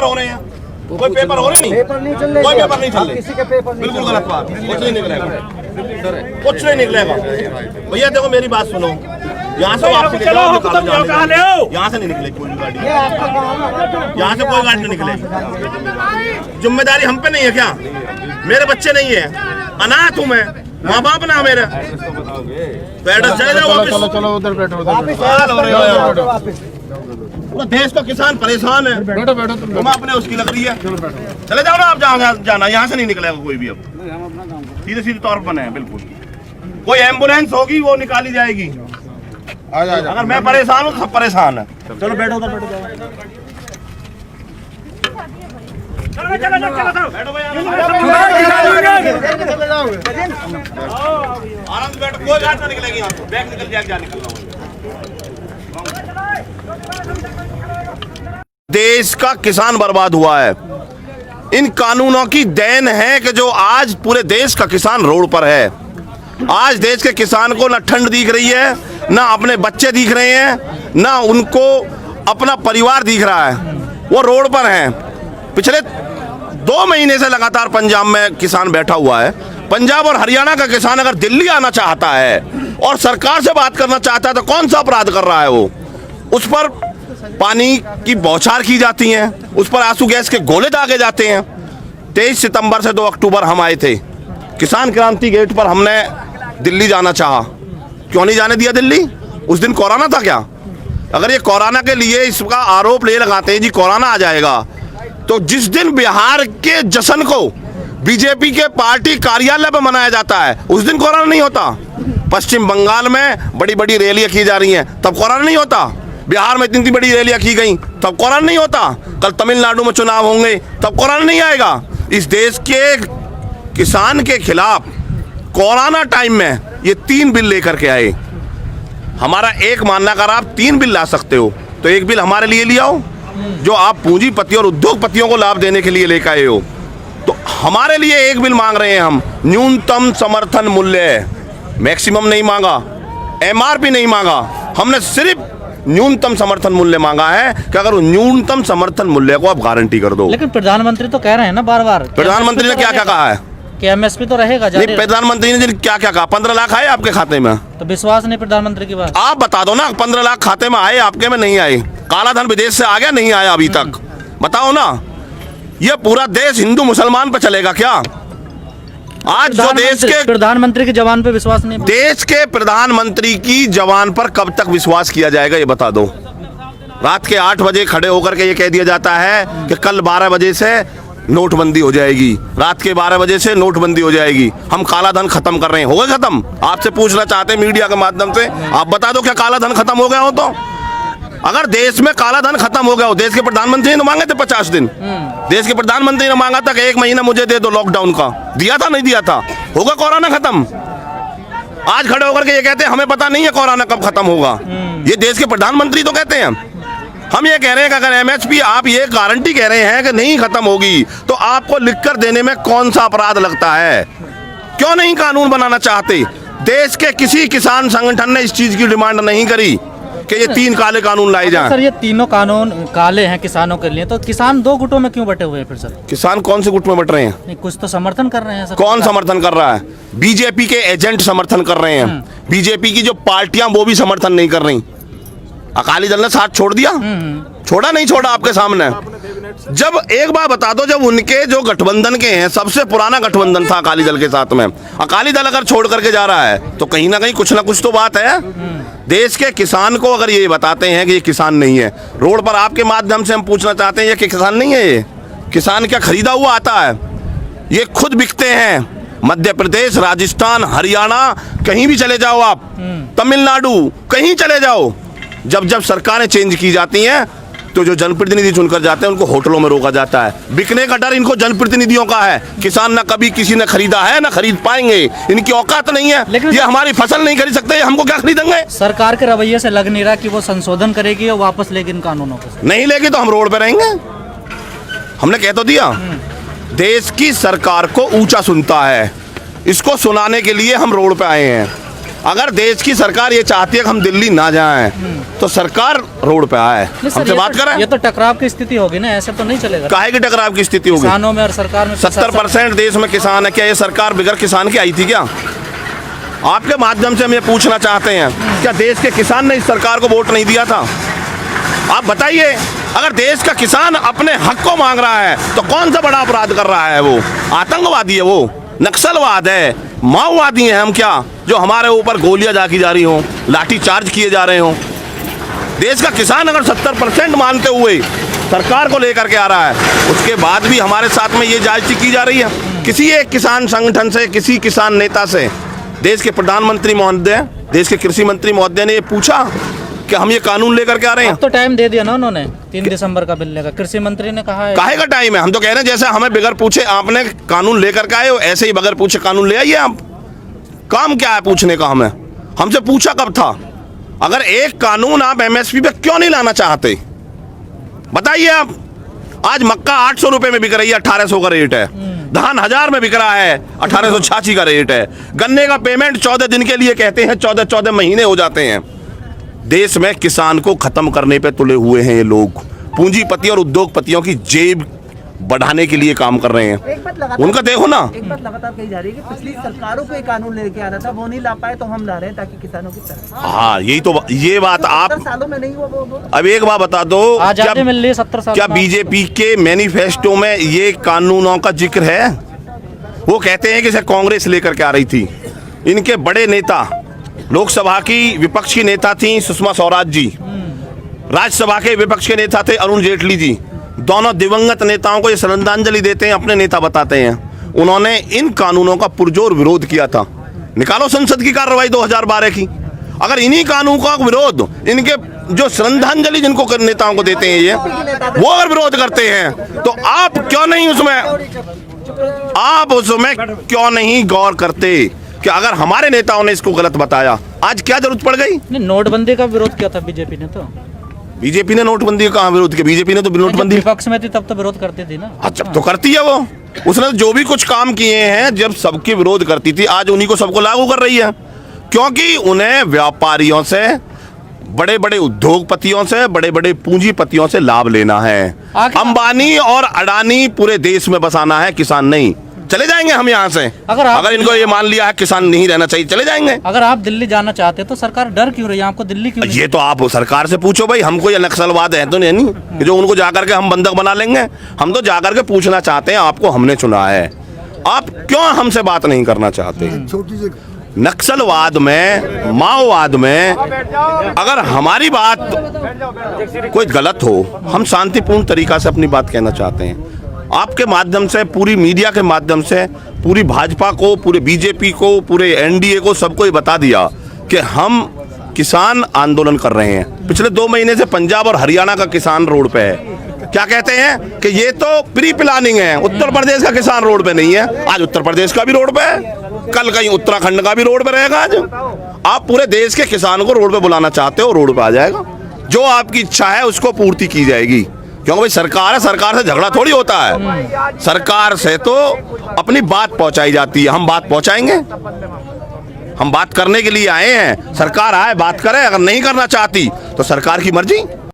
हो रहे हैं? कोई पेपर हो रहे नहीं, पेपर नहीं चल रहे, कोई पेपर नहीं चल रहे, किसी के पेपर नहीं बिल्कुल गलत बात, कुछ नहीं निकलेगा, कुछ नहीं निकलेगा। भैया देखो मेरी बात सुनो, यहाँ से वापस चलो, यहाँ से नहीं निकलेगी कोई भी गाड़ी, यहाँ से कोई गाड़ी नहीं निकलेगी। जिम्मेदारी हम पे नहीं है क्या? मेरे बच्चे नहीं है, अनाथ हूँ मैं, माँ बाप ना मेरे, तो एड्रेस चले जाओ वापस। चलो उधर बैठो, पूरा देश का किसान परेशान है। बैठो बैठो तुम अपने उसकी लग रही है, चले जाओ ना आप जहाँ जाना, यहाँ से नहीं निकलेगा कोई भी। अब सीधे सीधे तौर पर है बिल्कुल। कोई एम्बुलेंस होगी वो निकाली जाएगी। अगर मैं परेशान हूँ तो सब परेशान है। चलो बैठो उधर बैठो बैठो भैया, आराम से बैठो, कोई गाड़ी ना निकलेगी यहाँ से, बैग निकल जाएगा जहाँ निकलना होगा। देश का किसान बर्बाद हुआ है। इन कानूनों की देन है कि जो आज पूरे देश का किसान रोड पर है। आज देश के किसान को ना ठंड दिख रही है, ना अपने बच्चे दिख रहे हैं, ना उनको अपना परिवार दिख रहा है, वो रोड पर हैं। पिछले 2 महीने से लगातार पंजाब में किसान बैठा हुआ है। पंजाब और हरियाणा का किसान अगर दिल्ली आना चाहता है और सरकार से बात करना चाहता है तो कौन सा अपराध कर रहा है वो? उस पर पानी की बौछार की जाती है, उस पर आंसू गैस के गोले दागे जाते हैं। 23 सितंबर से 2 अक्टूबर हम आए थे, किसान क्रांति गेट पर हमने दिल्ली जाना चाहा। क्यों नहीं जाने दिया दिल्ली? उस दिन कोरोना था क्या? अगर ये कोरोना के लिए इसका आरोप ले लगाते हैं जी कोरोना आ जाएगा, तो जिस दिन बिहार के जश्न को बीजेपी के पार्टी कार्यालय पर मनाया जाता है उस दिन कोरोना नहीं होता। पश्चिम बंगाल में बड़ी बड़ी रैलियां की जा रही हैं तब कोरोना नहीं होता। बिहार में इतनी बड़ी रैलियां की गई तब कोरोना नहीं होता। कल तमिलनाडु में चुनाव होंगे तब कोरोना नहीं आएगा। इस देश के किसान के खिलाफ कोरोना टाइम में ये 3 बिल लेकर के आए। हमारा एक मानना, अगर आप 3 बिल ला सकते हो तो एक बिल हमारे लिए ले आओ जो आप पूंजीपति और उद्योगपतियों को लाभ देने के लिए लेकर आए हो। तो हमारे लिए एक बिल मांग रहे हैं हम, न्यूनतम समर्थन मूल्य। मैक्सिमम नहीं मांगा, MRP नहीं मांगा, हमने सिर्फ न्यूनतम समर्थन मूल्य मांगा है कि अगर न्यूनतम समर्थन मूल्य को आप गारंटी कर दो। लेकिन प्रधानमंत्री तो कह रहे हैं ना बार बार, प्रधानमंत्री ने क्या क्या कहा है कि MSP तो रहेगा। नहीं, प्रधानमंत्री ने क्या क्या कहा? 15 लाख आए आपके खाते में, तो विश्वास नहीं प्रधानमंत्री की बात। आप बता दो ना, 15 लाख खाते में आए, आपके में नहीं आए। काला धन विदेश से आ गया, नहीं आया अभी तक, बताओ ना। ये पूरा देश हिंदू मुसलमान पे चलेगा क्या? आज जो देश के प्रधानमंत्री की जवान पे विश्वास नहीं, देश के प्रधानमंत्री की जवान पर कब तक विश्वास किया जाएगा ये बता दो। रात के 8 बजे खड़े होकर के ये कह दिया जाता है कि कल 12 बजे से नोटबंदी हो जाएगी, रात के 12 बजे से नोटबंदी हो जाएगी, हम काला धन खत्म कर रहे हैं। हो गया खत्म? आपसे पूछना चाहते हैं मीडिया के माध्यम से, आप बता दो क्या काला धन खत्म हो गया हो? तो अगर देश में काला धन खत्म हो गया हो, देश के प्रधानमंत्री ने मांगे थे 50 दिन, देश के प्रधानमंत्री ने मांगा था कि 1 महीना मुझे दे दो लॉकडाउन का, दिया था नहीं दिया था? होगा कोरोना खत्म? आज खड़े होकर के ये कहते हैं हमें पता नहीं है कोरोना कब खत्म होगा। ये देश के प्रधानमंत्री तो कहते हैं। हम ये कह रहे हैं कि अगर MSP आप ये गारंटी कह रहे हैं कि नहीं खत्म होगी, तो आपको लिखकर देने में कौन सा अपराध लगता है? क्यों नहीं कानून बनाना चाहते? देश के किसी किसान संगठन ने इस चीज की डिमांड नहीं करी कि ये 3 काले कानून लाए जाएं। सर ये तीनों कानून काले हैं किसानों के लिए, तो किसान 2 गुटों में क्यों बटे हुए हैं फिर सर? किसान कौन से गुट में बट रहे हैं? नहीं, कुछ तो समर्थन कर रहे हैं सर। कौन समर्थन कर रहा है? बीजेपी के एजेंट समर्थन कर रहे हैं। बीजेपी की जो पार्टियां वो भी समर्थन नहीं कर रही। अकाली दल ने साथ छोड़ दिया? छोड़ा नहीं छोड़ा आपके सामने। जब एक बार बता दो, जब उनके जो गठबंधन के हैं, सबसे पुराना गठबंधन था अकाली दल के साथ में, अकाली दल अगर छोड़ करके जा रहा है तो कहीं ना कहीं कुछ ना कुछ तो बात है। देश के किसान को अगर ये बताते हैं कि ये किसान नहीं है, रोड पर आपके माध्यम से हम पूछना चाहते हैं ये कि किसान नहीं है? ये किसान क्या खरीदा हुआ आता है? ये खुद बिकते हैं। मध्य प्रदेश, राजस्थान, हरियाणा, कहीं भी चले जाओ आप, तमिलनाडु, कहीं चले जाओ, जब जब सरकारें चेंज की जाती हैं तो जो जनप्रतिनिधि चुनकर जाते हैं उनको होटलों में रोका जाता है। बिकने का डर इनको जनप्रतिनिधियों का है। किसान ना कभी किसी ने खरीदा है ना खरीद पाएंगे, इनकी औकात नहीं है। लेकिन ये हमारी फसल नहीं खरीद सकते, हमको क्या खरीदेंगे? सरकार के रवैये से लग नहीं रहा कि वो संशोधन करेगी और वापस लेगी इन कानूनों को। नहीं लेगी तो हम रोड पे रहेंगे। हमने कह तो दिया, देश की सरकार को ऊंचा सुनता है, इसको सुनाने के लिए हम रोड पे आए हैं। अगर देश की सरकार ये चाहती है कि हम दिल्ली ना जाएं, तो सरकार रोड पे आए, नहीं सर, हमसे ये बात तो- करें। ये तो टकराव की स्थिति होगी ना, ऐसे तो नहीं चलेगा। काहे की टकराव की स्थिति होगी? किसानों में और सरकार में 70% देश में किसान है। क्या ये सरकार बिगड़ किसान की आई थी क्या? आपके माध्यम से हम ये पूछना चाहते हैं, क्या देश के किसान ने इस सरकार को वोट नहीं दिया था? आप बताइए, अगर देश का किसान अपने हक को मांग रहा है तो कौन सा बड़ा अपराध कर रहा है? वो आतंकवादी है, वो नक्सलवाद है, माओवादी हैं हम क्या, जो हमारे ऊपर गोलियां दागी जा रही हों, लाठी चार्ज किए जा रहे हों? देश का किसान अगर 70% मानते हुए सरकार को लेकर के आ रहा है, उसके बाद भी हमारे साथ में ये जायज़ी की जा रही है। किसी एक किसान संगठन से, किसी किसान नेता से देश के प्रधानमंत्री महोदय, देश के कृषि मंत्री महोदय ने ये पूछा कि हम ये कानून लेकर के आ रहे हैं? अब तो टाइम दे दिया ना उन्होंने, 3 दिसंबर का बिल लेकर। कृषि मंत्री ने कहा है काहे का टाइम है? हम तो कह रहे हैं जैसे हमें बगैर पूछे आपने कानून लेकर के आए हो, ऐसे ही बगैर पूछे कानून ले आइए आप। काम क्या है पूछने का? हमें हमसे पूछा कब था? अगर एक कानून आप एमएसपी पे क्यों नहीं लाना चाहते, बताइए आप। आज मक्का 800 रुपए में बिक रही है, 1800 का रेट है। धान 1000 में बिक रहा है, 1886 का रेट है। गन्ने का पेमेंट 14 दिन के लिए कहते हैं, 14 महीने हो जाते हैं। देश में किसान को खत्म करने पे तुले हुए हैं ये लोग। पूंजीपति और उद्योगपतियों की जेब बढ़ाने के लिए काम कर रहे हैं। एक बात लगातार उनका देखो ना, एक बात लगातार कही जा रही है कि पिछली सरकारों को ये कानून लेके आना था, वो नहीं ला पाए, तो हम ला रहे हैं ताकि किसानों की तरफ। हाँ यही तो, ये बात 70 आप सालों में नहीं हुआ वो। अब एक बात बता दो, आजादी मिल रही है 70 साल क्या बाद। बीजेपी के मैनिफेस्टो में ये कानूनों का जिक्र है? वो कहते हैं कि इसे कांग्रेस लेकर के आ रही थी। इनके बड़े नेता, लोकसभा की विपक्ष की नेता थी सुषमा स्वराज जी, राज्यसभा के विपक्ष के नेता थे अरुण जेटली जी। दोनों दिवंगत नेताओं को ये श्रद्धांजलि देते हैं, अपने नेता बताते हैं। उन्होंने इन कानूनों का पुरजोर विरोध किया था। निकालो संसद की कार्रवाई 2012 की। अगर इन्हीं कानून का विरोध इनके जो श्रद्धांजलि जिनको नेताओं को देते हैं ये, वो अगर विरोध करते हैं, तो आप क्यों नहीं क्यों नहीं गौर करते कि अगर हमारे नेताओं ने इसको गलत बताया, आज क्या जरूरत पड़ गई? नहीं, नोटबंदी का विरोध किया था बीजेपी ने। तो बीजेपी ने नोटबंदी का कहाँ विरोध किया? बीजेपी ने तो जब नोटबंदी विपक्ष में थी तब तो विरोध करती थी ना। जब तो करती है वो। उसने जो भी कुछ काम किए हैं जब सबके विरोध करती थी, आज उन्हीं को सबको लागू कर रही है, क्योंकि उन्हें व्यापारियों से, बड़े बड़े उद्योगपतियों से, बड़े बड़े पूंजीपतियों से लाभ लेना है। अंबानी और अडानी पूरे देश में बसाना है, किसान नहीं। चले जाएंगे हम यहाँ से। अगर इनको ये मान लिया है किसान नहीं रहना चाहिए, चले जाएंगे। अगर आप दिल्ली जाना चाहते तो सरकार डर क्यों रही है आपको? दिल्ली क्यों नहीं? ये तो आप सरकार से पूछो भाई। हमको ये नक्सलवाद है तो नहीं कि जो उनको जाकर के हम बंधक बना लेंगे। हम तो जाकर के पूछना चाहते हैं, आपको हमने चुना है, आप क्यों हमसे बात नहीं करना चाहते? नक्सलवाद में, माओवाद में अगर हमारी बात कोई गलत हो, हम शांतिपूर्ण तरीका से अपनी बात कहना चाहते हैं। आपके माध्यम से, पूरी मीडिया के माध्यम से, पूरी भाजपा को, पूरे बीजेपी को, पूरे एनडीए को, सबको ये बता दिया कि हम किसान आंदोलन कर रहे हैं। पिछले 2 महीने से पंजाब और हरियाणा का किसान रोड पे है। क्या कहते हैं कि ये तो प्री प्लानिंग है। उत्तर प्रदेश का किसान रोड पे नहीं है, आज उत्तर प्रदेश का भी रोड पे है, कल कहीं उत्तराखंड का भी रोड पे रहेगा। आज आप पूरे देश के किसान को रोड पे बुलाना चाहते हो, रोड पे आ जाएगा। जो आपकी इच्छा है उसको पूर्ति की जाएगी, क्योंकि भाई सरकार है, सरकार से झगड़ा थोड़ी होता है। सरकार से तो अपनी बात पहुंचाई जाती है। हम बात पहुंचाएंगे, हम बात करने के लिए आए हैं। सरकार आए बात करे, अगर नहीं करना चाहती तो सरकार की मर्जी।